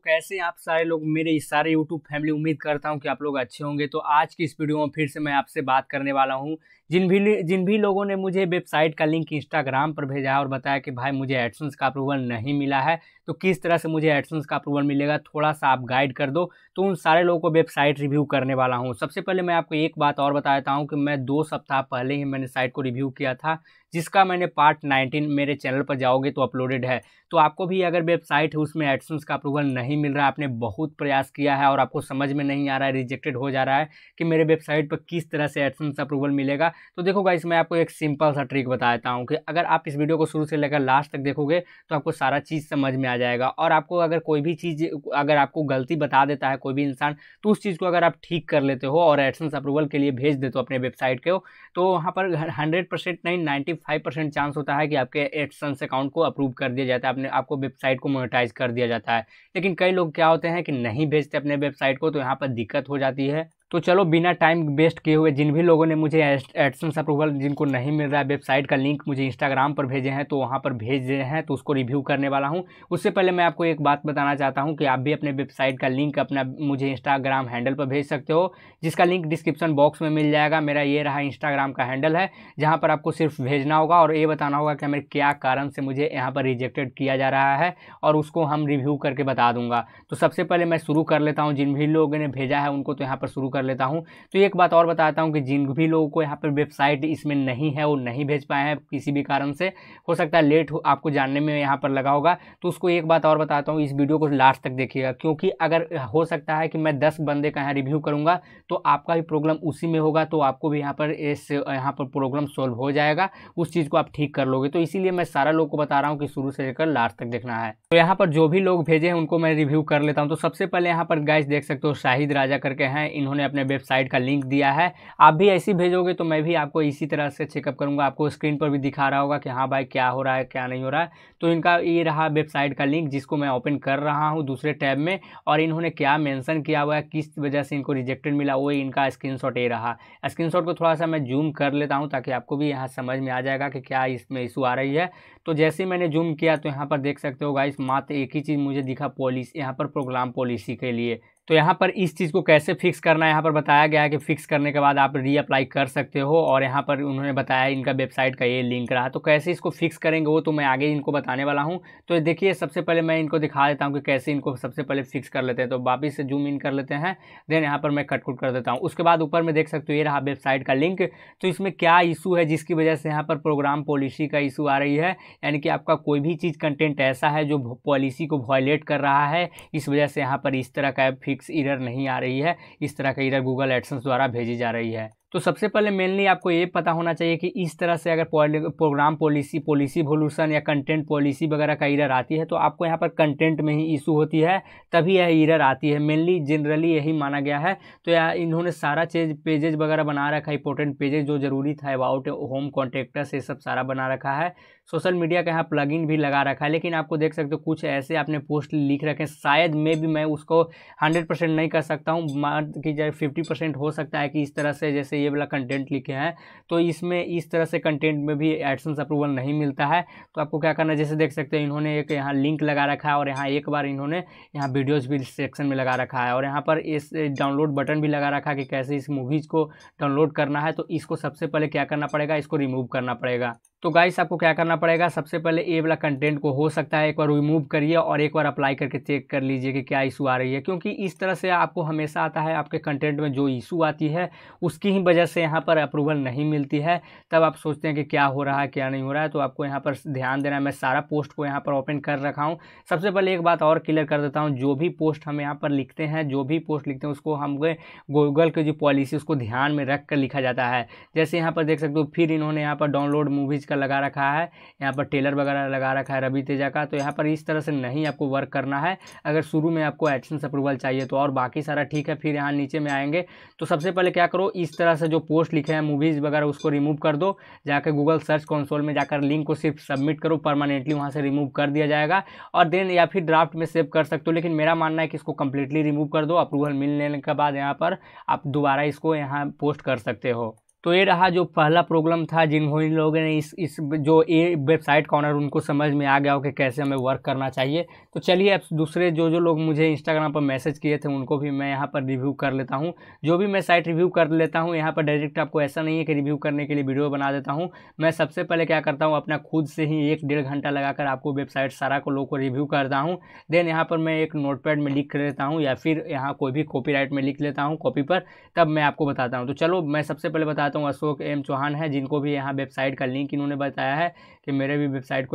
कैसे हैं आप सारे लोग, मेरे इस सारे यूट्यूब फैमिली। उम्मीद करता हूं कि आप लोग अच्छे होंगे। तो आज की इस वीडियो में फिर से मैं आपसे बात करने वाला हूं। जिन भी लोगों ने मुझे वेबसाइट का लिंक इंस्टाग्राम पर भेजा है और बताया कि भाई मुझे एडसेंस का अप्रूवल नहीं मिला है, तो किस तरह से मुझे एडसेंस का अप्रूवल मिलेगा, थोड़ा सा आप गाइड कर दो। तो उन सारे लोगों को वेबसाइट रिव्यू करने वाला हूं। सबसे पहले मैं आपको एक बात और बता देता हूं कि मैं 2 सप्ताह पहले ही मैंने साइट को रिव्यू किया था, जिसका मैंने पार्ट 19 मेरे चैनल पर जाओगे तो अपलोडेड है। तो आपको भी अगर वेबसाइट है उसमें एडसेंस का अप्रूवल नहीं मिल रहा है, आपने बहुत प्रयास किया है और आपको समझ में नहीं आ रहा है, रिजेक्टेड हो जा रहा है कि मेरे वेबसाइट पर किस तरह से एडसेंस अप्रूवल मिलेगा, तो देखो गाइस, मैं आपको एक सिंपल सा ट्रिक बता देता हूँ कि अगर आप इस वीडियो को शुरू से लेकर लास्ट तक देखोगे तो आपको सारा चीज़ समझ में आ जाएगा। और आपको अगर कोई भी चीज़, अगर आपको गलती बता देता है कोई भी इंसान, तो उस चीज़ को अगर आप ठीक कर लेते हो और एडसेंस अप्रूवल के लिए भेज देते हो अपने वेबसाइट को, तो वहाँ पर 100% नहीं 95% चांस होता है कि आपके एडसेंस अकाउंट को अप्रूव कर दिया जाता है, अपने आपको वेबसाइट को मोनेटाइज कर दिया जाता है। लेकिन कई लोग क्या होते हैं कि नहीं भेजते अपने वेबसाइट को, तो यहाँ पर दिक्कत हो जाती है। तो चलो बिना टाइम वेस्ट किए हुए, जिन भी लोगों ने मुझे एडसेंस अप्रूवल जिनको नहीं मिल रहा है, वेबसाइट का लिंक मुझे इंस्टाग्राम पर भेजे हैं, तो वहाँ पर भेज रहे हैं, तो उसको रिव्यू करने वाला हूँ। उससे पहले मैं आपको एक बात बताना चाहता हूँ कि आप भी अपने वेबसाइट का लिंक अपना मुझे इंस्टाग्राम हैंडल पर भेज सकते हो, जिसका लिंक डिस्क्रिप्शन बॉक्स में मिल जाएगा। मेरा ये रहा इंस्टाग्राम का हैंडल है, जहाँ पर आपको सिर्फ भेजना होगा और ये बताना होगा कि हमें क्या कारण से मुझे यहाँ पर रिजेक्टेड किया जा रहा है, और उसको हम रिव्यू करके बता दूंगा। तो सबसे पहले मैं शुरू कर लेता हूँ, जिन भी लोगों ने भेजा है उनको तो यहाँ पर शुरू कर लेता हूँ। तो एक बात और बताता हूँ कि जिन भी लोगों को यहाँ पर वेबसाइट इसमें नहीं है, वो नहीं भेज पाए हैं किसी भी कारण से, हो सकता है लेट हो आपको जानने में यहाँ पर लगा होगा, तो उसको एक बात और बताता हूँ, इस वीडियो को लास्ट तक देखिएगा, क्योंकि अगर हो सकता है कि मैं 10 बंदे का यहाँ रिव्यू करूँगा तो आपका भी प्रॉब्लम उसी में होगा, तो आपको भी यहाँ पर प्रॉब्लम सॉल्व हो जाएगा, उस चीज़ को आप ठीक कर लोगे। तो इसीलिए मैं सारा लोगों को बता रहा हूँ कि शुरू से लेकर लास्ट तक देखना है। तो यहाँ पर जो भी लोग भेजे हैं उनको मैं रिव्यू कर लेता हूँ। तो सबसे पहले यहाँ पर गाइस देख सकते हो, शाहिद राजा करके हैं, इन्होंने अपने वेबसाइट का लिंक दिया है। आप भी ऐसी भेजोगे तो मैं भी आपको इसी तरह से चेकअप करूंगा, आपको स्क्रीन पर भी दिखा रहा होगा कि हाँ भाई क्या हो रहा है क्या नहीं हो रहा है। तो इनका ये रहा वेबसाइट का लिंक, जिसको मैं ओपन कर रहा हूँ दूसरे टैब में, और इन्होंने क्या मेंशन किया हुआ है, किस वजह से इनको रिजेक्टेड मिला, वो इनका स्क्रीनशॉट ये रहा। स्क्रीनशॉट को थोड़ा सा मैं जूम कर लेता हूँ ताकि आपको भी यहाँ समझ में आ जाएगा कि क्या इसमें इशू आ रही है। तो जैसे मैंने जूम किया तो यहाँ पर देख सकते हो गाइस, मात्र एक ही चीज़ मुझे दिखा, पॉलिसी, यहाँ पर प्रोग्राम पॉलिसी के लिए। तो यहाँ पर इस चीज़ को कैसे फिक्स करना है यहाँ पर बताया गया है कि फिक्स करने के बाद आप रीअप्लाई कर सकते हो, और यहाँ पर उन्होंने बताया इनका वेबसाइट का ये लिंक रहा। तो कैसे इसको फिक्स करेंगे वो तो मैं आगे इनको बताने वाला हूँ। तो देखिए, सबसे पहले मैं इनको दिखा देता हूँ कि कैसे इनको सबसे पहले फिक्स कर लेते हैं। तो वापिस से जूम इन कर लेते हैं, देन यहाँ पर मैं कट कर देता हूँ। उसके बाद ऊपर में देख सकते हो ये रहा वेबसाइट का लिंक। तो इसमें क्या इशू है जिसकी वजह से यहाँ पर प्रोग्राम पॉलिसी का इशू आ रही है, यानी कि आपका कोई भी चीज़ कंटेंट ऐसा है जो पॉलिसी को वायलेट कर रहा है, इस वजह से यहाँ पर इस तरह का फिक्स एरर नहीं आ रही है, इस तरह का एरर गूगल एडसेंस द्वारा भेजी जा रही है। तो सबसे पहले मेनली आपको ये पता होना चाहिए कि इस तरह से अगर प्रोग्राम पॉलिसी वोल्यूशन या कंटेंट पॉलिसी वगैरह का एरर आती है, तो आपको यहाँ पर कंटेंट में ही इशू होती है, तभी यह एरर आती है। मेनली जनरली यही माना गया है। तो यहाँ इन्होंने सारा चीज़ पेजेज वगैरह बना रखा है, इंपॉर्टेंट पेजेज जो जरूरी था, अबाउट होम कॉन्टेक्टस, ये सब सारा बना रखा है। सोशल मीडिया का यहाँ प्लगइन भी लगा रखा है, लेकिन आपको देख सकते हो कुछ ऐसे आपने पोस्ट लिख रखे हैं, शायद में भी मैं उसको 100% नहीं कर सकता हूँ, मान कि 50% हो सकता है कि इस तरह से, जैसे ये वाला कंटेंट लिखे हैं, तो इसमें इस तरह से कंटेंट में भी एडसेंस अप्रूवल नहीं मिलता है। तो आपको क्या करना है, जैसे देख सकते हैं इन्होंने एक यहाँ लिंक लगा रखा है, और यहाँ एक बार इन्होंने यहाँ वीडियोज़ भी सेक्शन में लगा रखा है, और यहाँ पर इस डाउनलोड बटन भी लगा रखा है कि कैसे इस मूवीज़ को डाउनलोड करना है। तो इसको सबसे पहले क्या करना पड़ेगा, इसको रिमूव करना पड़ेगा। तो गाइस आपको क्या करना पड़ेगा, सबसे पहले ये वाला कंटेंट को हो सकता है एक बार रिमूव करिए और एक बार अप्लाई करके चेक कर लीजिए कि क्या इशू आ रही है, क्योंकि इस तरह से आपको हमेशा आता है, आपके कंटेंट में जो इशू आती है उसकी ही वजह से यहाँ पर अप्रूवल नहीं मिलती है। तब आप सोचते हैं कि क्या हो रहा है क्या नहीं हो रहा है। तो आपको यहाँ पर ध्यान देना है। मैं सारा पोस्ट को यहाँ पर ओपन कर रखा हूँ। सबसे पहले एक बात और क्लियर कर देता हूँ, जो भी पोस्ट हम यहाँ पर लिखते हैं, जो भी पोस्ट लिखते हैं उसको हम गूगल की जो पॉलिसी उसको ध्यान में रख कर लिखा जाता है। जैसे यहाँ पर देख सकते हो, फिर इन्होंने यहाँ पर डाउनलोड मूवीज़ का लगा रखा है, यहाँ पर टेलर वगैरह लगा रखा है रवि तेजा का। तो यहाँ पर इस तरह से नहीं आपको वर्क करना है। अगर शुरू में आपको एडसेंस अप्रूवल चाहिए तो, और बाकी सारा ठीक है। फिर यहाँ नीचे में आएंगे तो सबसे पहले क्या करो, इस तरह से जो पोस्ट लिखे हैं मूवीज़ वगैरह उसको रिमूव कर दो। जाकर गूगल सर्च कंसोल में जाकर लिंक को सिर्फ सबमिट करो, परमानेंटली वहाँ से रिमूव कर दिया जाएगा। और देन या फिर ड्राफ्ट में सेव कर सकते हो, लेकिन मेरा मानना है कि इसको कंप्लीटली रिमूव कर दो। अप्रूवल मिलने के बाद यहाँ पर आप दोबारा इसको यहाँ पोस्ट कर सकते हो। तो ये रहा जो पहला प्रॉब्लम था, जिन लोगों ने इस जो ये वेबसाइट का ऑनर उनको समझ में आ गया हो कि कैसे हमें वर्क करना चाहिए। तो चलिए अब दूसरे जो लोग मुझे इंस्टाग्राम पर मैसेज किए थे उनको भी मैं यहाँ पर रिव्यू कर लेता हूँ। जो भी मैं साइट रिव्यू कर लेता हूँ यहाँ पर डायरेक्ट, आपको ऐसा नहीं है कि रिव्यू करने के लिए वीडियो बना देता हूँ। मैं सबसे पहले क्या करता हूँ, अपना खुद से ही 1-1.5 घंटा लगाकर आपको वेबसाइट सारा को लोगों को रिव्यू करता हूँ। देन यहाँ पर मैं एक नोटपैड में लिख लेता हूँ या फिर यहाँ कोई भी कॉपीराइट में लिख लेता हूँ कॉपी पर, तब मैं आपको बताता हूँ। तो चलो मैं सबसे पहले बताता हूँ, अशोक एम चौहान है, जिनको भी यहाँ वेबसाइट का लिंक इन्होंने बताया है कि मेरे भी वेबसाइट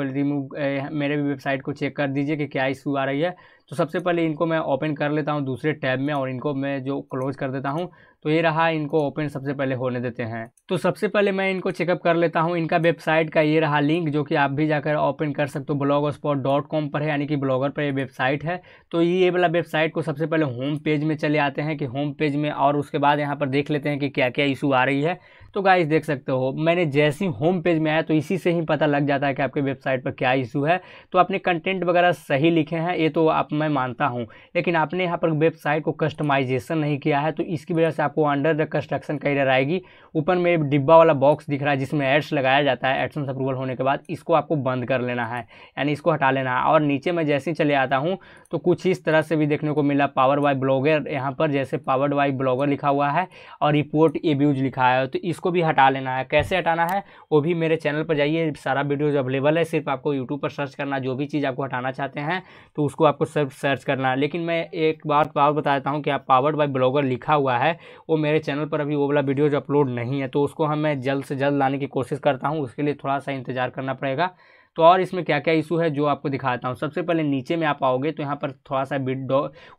को चेक कर दीजिए कि क्या इशू आ रही है। तो सबसे पहले इनको मैं ओपन कर लेता हूँ दूसरे टैब में और इनको मैं जो क्लोज कर देता हूँ। तो ये रहा, इनको ओपन सबसे पहले होने देते हैं। तो सबसे पहले मैं इनको चेकअप कर लेता हूँ। इनका वेबसाइट का ये रहा लिंक, जो कि आप भी जाकर ओपन कर सकते हो। blogspot.com पर है, यानी कि ब्लॉगर पर ये वेबसाइट है। तो ये वाला वेबसाइट को सबसे पहले होम पेज में चले आते हैं कि होम पेज में, और उसके बाद यहाँ पर देख लेते हैं कि क्या क्या इशू आ रही है। तो गाइस देख सकते हो, मैंने जैसे ही होम पेज में आया तो इसी से ही पता लग जाता है कि आपके वेबसाइट पर क्या इशू है। तो आपने कंटेंट वगैरह सही लिखे हैं, ये तो मैं मानता हूँ, लेकिन आपने यहाँ पर वेबसाइट को कस्टमाइजेशन नहीं किया है, तो इसकी वजह से आपको अंडर द कंस्ट्रक्शन का एरर आएगी। ऊपर में डिब्बा वाला बॉक्स दिख रहा है जिसमें एड्स लगाया जाता है, एडसेंस अप्रूवल होने के बाद इसको आपको बंद कर लेना है, यानी इसको हटा लेना है। और नीचे में जैसे ही चले आता हूँ तो कुछ इस तरह से भी देखने को मिला, पावर्ड बाय ब्लॉगर, यहाँ पर जैसे पावर्ड बाय ब्लॉगर लिखा हुआ है और रिपोर्ट एब्यूज लिखा है, तो इसको भी हटा लेना है। कैसे हटाना है वो भी मेरे चैनल पर जाइए, सारा वीडियोज अवेलेबल है। सिर्फ आपको यूट्यूब पर सर्च करना, जो भी चीज़ आपको हटाना चाहते हैं तो उसको आपको सिर्फ सर्च करना है। लेकिन मैं एक बात और बता देता हूँ कि आप पावर्ड बाय ब्लॉगर लिखा हुआ है वो मेरे चैनल पर अभी वो वाला वीडियोज अपलोड नहीं है, तो उसको मैं जल्द से जल्द लाने की कोशिश करता हूँ। उसके लिए थोड़ा सा इंतजार करना पड़ेगा। तो और इसमें क्या क्या इशू है जो आपको दिखाता हूँ। सबसे पहले नीचे में आप आओगे तो यहाँ पर थोड़ा सा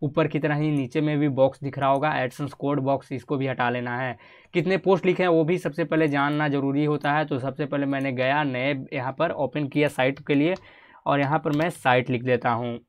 ऊपर की तरह ही नीचे में भी बॉक्स दिख रहा होगा, एडसेंस कोड बॉक्स, इसको भी हटा लेना है। कितने पोस्ट लिखे हैं वो भी सबसे पहले जानना जरूरी होता है। तो सबसे पहले मैंने गया नए यहाँ पर ओपन किया साइट के लिए, और यहाँ पर मैं साइट लिख देता हूँ।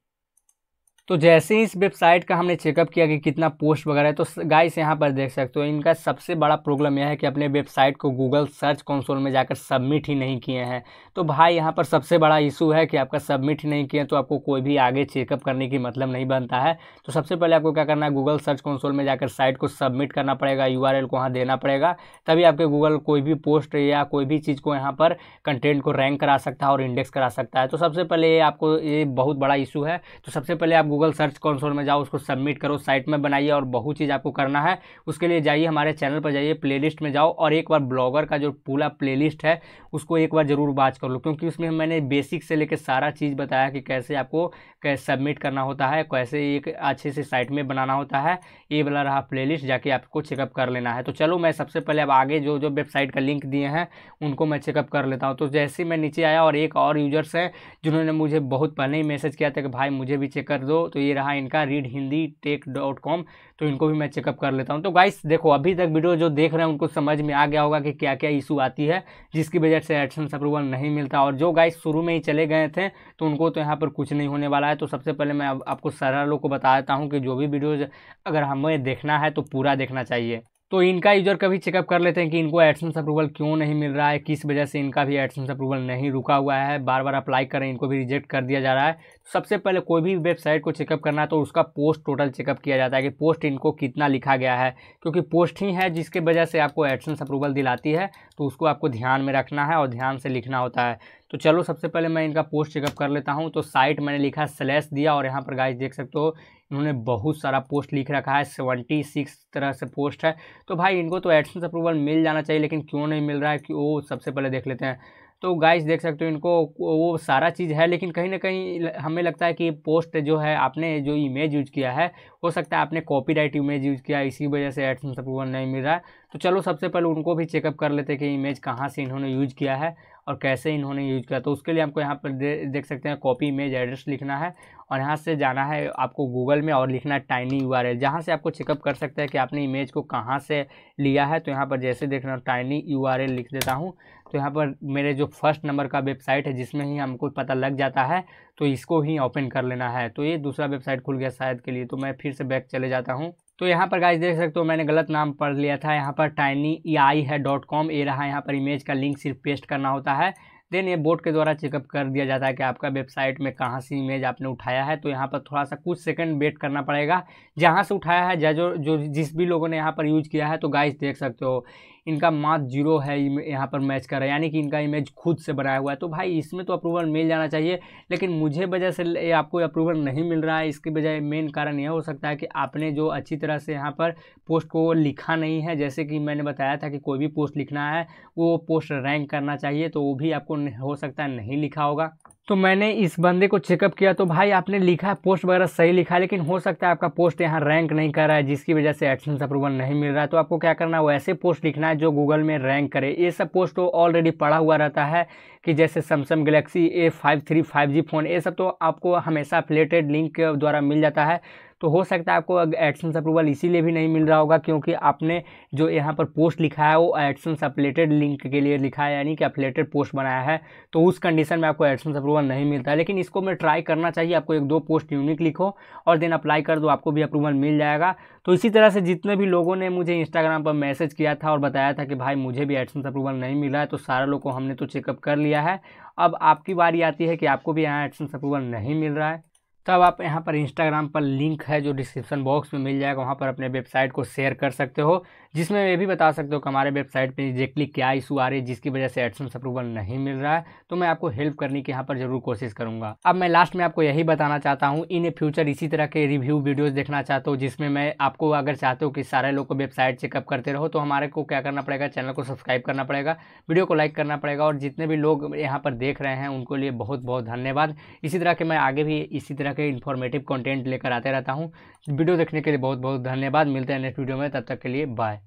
तो जैसे ही इस वेबसाइट का हमने चेकअप किया कि कितना पोस्ट वगैरह है, तो गाइस यहाँ पर देख सकते हो इनका सबसे बड़ा प्रॉब्लम यह है कि अपने वेबसाइट को गूगल सर्च कंसोल में जाकर सबमिट ही नहीं किए हैं। तो भाई यहाँ पर सबसे बड़ा इशू है कि आपका सबमिट ही नहीं किए, तो आपको कोई भी आगे चेकअप करने की मतलब नहीं बनता है। तो सबसे पहले आपको क्या करना है, गूगल सर्च कंसोल में जाकर साइट को सबमिट करना पड़ेगा, URL को वहाँ देना पड़ेगा, तभी आपके गूगल कोई भी पोस्ट या कोई भी चीज़ को यहाँ पर कंटेंट को रैंक करा सकता है और इंडेक्स करा सकता है। तो सबसे पहले ये आपको ये बहुत बड़ा इशू है। तो सबसे पहले आप गूगल सर्च कंसोल में जाओ, उसको सबमिट करो, साइट में बनाइए, और बहुत चीज़ आपको करना है। उसके लिए जाइए हमारे चैनल पर, जाइए प्लेलिस्ट में जाओ और एक बार ब्लॉगर का जो पूरा प्लेलिस्ट है उसको एक बार जरूर वॉच कर लो, क्योंकि उसमें मैंने बेसिक से लेकर सारा चीज़ बताया कि कैसे आपको कैसे सबमिट करना होता है, कैसे एक अच्छे से साइट में बनाना होता है। ये वाला रहा प्लेलिस्ट, जाके आपको चेकअप कर लेना है। तो चलो मैं सबसे पहले अब आगे जो जो वेबसाइट का लिंक दिए हैं उनको मैं चेकअप कर लेता हूँ। तो जैसे मैं नीचे आया और एक और यूजर्स हैं जिन्होंने मुझे बहुत पहले ही मैसेज किया था कि भाई मुझे भी चेक कर दो, तो ये रहा इनका readhinditech.com। तो इनको भी मैं चेकअप कर लेता हूँ। तो गाइस देखो, अभी तक वीडियो जो देख रहे हैं उनको समझ में आ गया होगा कि क्या क्या इशू आती है जिसकी वजह से एडसेंस अप्रूवल नहीं मिलता। और जो गाइस शुरू में ही चले गए थे तो उनको तो यहाँ पर कुछ नहीं होने वाला है। तो सबसे पहले मैं आपको सारा लोग को बता देता हूँ कि जो भी वीडियोज अगर हमें देखना है तो पूरा देखना चाहिए। तो इनका यूजर का भी चेकअप कर लेते हैं कि इनको एडसेंस अप्रूवल क्यों नहीं मिल रहा है, किस वजह से इनका भी एडसेंस अप्रूवल नहीं रुका हुआ है, बार बार अप्लाई करें इनको भी रिजेक्ट कर दिया जा रहा है। सबसे पहले कोई भी वेबसाइट को चेकअप करना है तो उसका पोस्ट टोटल चेकअप किया जाता है कि पोस्ट इनको कितना लिखा गया है, क्योंकि पोस्ट ही है जिसके वजह से आपको एडसेंस अप्रूवल दिलाती है। तो उसको आपको ध्यान में रखना है और ध्यान से लिखना होता है। तो चलो सबसे पहले मैं इनका पोस्ट चेकअप कर लेता हूँ। तो साइट मैंने लिखा स्लैश दिया, और यहाँ पर गाइस देख सकते हो इन्होंने बहुत सारा पोस्ट लिख रखा है, 76 तरह से पोस्ट है। तो भाई इनको तो एडसेंस अप्रूवल मिल जाना चाहिए, लेकिन क्यों नहीं मिल रहा है कि वो सबसे पहले देख लेते हैं। तो गाइस देख सकते हो इनको वो सारा चीज़ है, लेकिन कहीं ना कहीं हमें लगता है कि पोस्ट जो है आपने जो इमेज यूज किया है, हो सकता है आपने कॉपीराइट इमेज यूज किया, इसी वजह से एडसेंस अप्रूवल नहीं मिल रहा है। तो चलो सबसे पहले उनको भी चेकअप कर लेते हैं कि इमेज कहाँ से इन्होंने यूज किया है और कैसे इन्होंने यूज किया। तो उसके लिए हमको यहाँ पर देख सकते हैं कॉपी इमेज एड्रेस लिखना है, और यहाँ से जाना है आपको गूगल में और लिखना है टाइनी URL, जहाँ से आपको चेकअप कर सकते हैं कि आपने इमेज को कहाँ से लिया है। तो यहाँ पर जैसे देखना टाइनी URL लिख देता हूँ, तो यहाँ पर मेरे जो फर्स्ट नंबर का वेबसाइट है जिसमें ही हमको पता लग जाता है, तो इसको ही ओपन कर लेना है। तो ये दूसरा वेबसाइट खुल गया शायद के लिए, तो मैं फिर से बैक चले जाता हूँ। तो यहाँ पर गाइस देख सकते हो मैंने गलत नाम पढ़ लिया था, यहाँ पर tinyei है .com, ये रहा। यहाँ पर इमेज का लिंक सिर्फ पेस्ट करना होता है, देन ये बोट के द्वारा चेकअप कर दिया जाता है कि आपका वेबसाइट में कहाँ से इमेज आपने उठाया है। तो यहाँ पर थोड़ा सा कुछ सेकंड वेट करना पड़ेगा, जहाँ से उठाया है जो जिस भी लोगों ने यहाँ पर यूज किया है। तो गाइस देख सकते हो इनका मात्र 0 है यहाँ पर मैच कर रहा है, यानी कि इनका इमेज खुद से बनाया हुआ है। तो भाई इसमें तो अप्रूवल मिल जाना चाहिए, लेकिन मुझे वजह से आपको अप्रूवल नहीं मिल रहा है। इसकी वजह मेन कारण यह हो सकता है कि आपने जो अच्छी तरह से यहाँ पर पोस्ट को लिखा नहीं है। जैसे कि मैंने बताया था कि कोई भी पोस्ट लिखना है वो पोस्ट रैंक करना चाहिए, तो वो भी आपको हो सकता है नहीं लिखा होगा। तो मैंने इस बंदे को चेकअप किया, तो भाई आपने लिखा है, पोस्ट वगैरह सही लिखा है, लेकिन हो सकता है आपका पोस्ट यहाँ रैंक नहीं कर रहा है, जिसकी वजह से एडसेंस अप्रूवल नहीं मिल रहा है। तो आपको क्या करना है, वो ऐसे पोस्ट लिखना है जो गूगल में रैंक करे। ये सब पोस्ट तो ऑलरेडी पड़ा हुआ रहता है कि जैसे Samsung Galaxy A53 5G phone, ये सब तो आपको हमेशा एफिलिएटेड लिंक के द्वारा मिल जाता है। तो हो सकता है आपको एडसेंस अप्रूवल इसीलिए भी नहीं मिल रहा होगा क्योंकि आपने जो यहाँ पर पोस्ट लिखा है वो एडसेंस एफिलिएटेड लिंक के लिए लिखा है, यानी कि एफिलिएटेड पोस्ट बनाया है। तो उस कंडीशन में आपको एडसेंस अप्रूवल नहीं मिलता है। लेकिन इसको मैं ट्राई करना चाहिए, आपको 1-2 पोस्ट यूनिक लिखो और देन अप्लाई कर दो, आपको भी अप्रूवल मिल जाएगा। तो इसी तरह से जितने भी लोगों ने मुझे इंस्टाग्राम पर मैसेज किया था और बताया था कि भाई मुझे भी एडसेंस अप्रूवल नहीं मिल रहा है, तो सारे लोग को हमने तो चेकअप कर लिया है। अब आपकी बारी आती है कि आपको भी यहाँ एडसेंस अप्रूवल नहीं मिल रहा है। तब आप यहाँ पर इंस्टाग्राम पर लिंक है जो डिस्क्रिप्शन बॉक्स में मिल जाएगा, वहाँ पर अपने वेबसाइट को शेयर कर सकते हो, जिसमें ये भी बता सकते हो कि हमारे वेबसाइट पे एग्जैक्टली क्या इशू आ रही है जिसकी वजह से एडसेंस अप्रूवल नहीं मिल रहा है। तो मैं आपको हेल्प करने की यहाँ पर जरूर कोशिश करूँगा। अब मैं लास्ट में आपको यही बताना चाहता हूँ, इन फ्यूचर इसी तरह के रिव्यू वीडियोज़ देखना चाहते हो जिसमें मैं आपको, अगर चाहते हो कि सारे लोग को वेबसाइट चेकअप करते रहो, तो हमारे को क्या करना पड़ेगा, चैनल को सब्सक्राइब करना पड़ेगा, वीडियो को लाइक करना पड़ेगा। और जितने भी लोग यहाँ पर देख रहे हैं उनको लिए बहुत बहुत धन्यवाद। इसी तरह के मैं आगे भी इसी तरह के इन्फॉर्मेटिव कंटेंट लेकर आते रहता हूँ। वीडियो देखने के लिए बहुत बहुत धन्यवाद। मिलते हैं नेक्स्ट वीडियो में, तब तक के लिए बाय।